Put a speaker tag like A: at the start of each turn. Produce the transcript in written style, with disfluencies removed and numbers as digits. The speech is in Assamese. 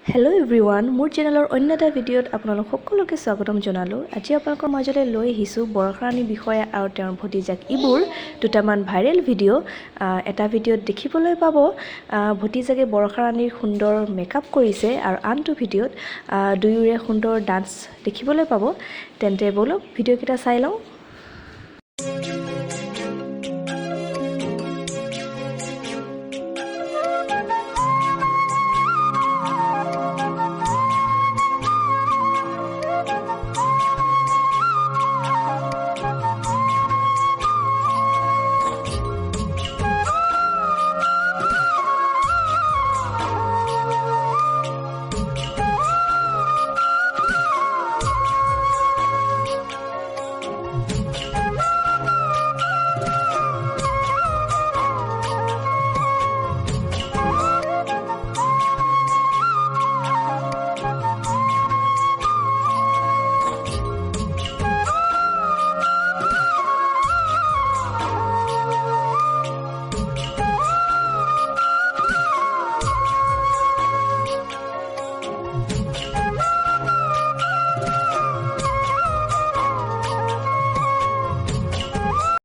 A: হেল্ল' এভৰিৱান মোৰ চেনেলৰ অন্য এটা ভিডিঅ'ত আপোনালোক সকলোকে স্বাগতম জনালোঁ। আজি আপোনালোকৰ মাজলৈ লৈ আহিছোঁ বৰষাৰাণীৰ বিষয়ে আৰু তেওঁৰ ভতিজাক ইবোৰ দুটামান ভাইৰেল ভিডিঅ'। এটা ভিডিঅ'ত দেখিবলৈ পাব ভতিজাকে বৰষাৰাণীৰ সুন্দৰ মেকআপ কৰিছে আৰু আনটো ভিডিঅ'ত দুয়োৰে সুন্দৰ ডান্স দেখিবলৈ পাব। তেন্তে বলক ভিডিঅ'কেইটা চাই লওঁ।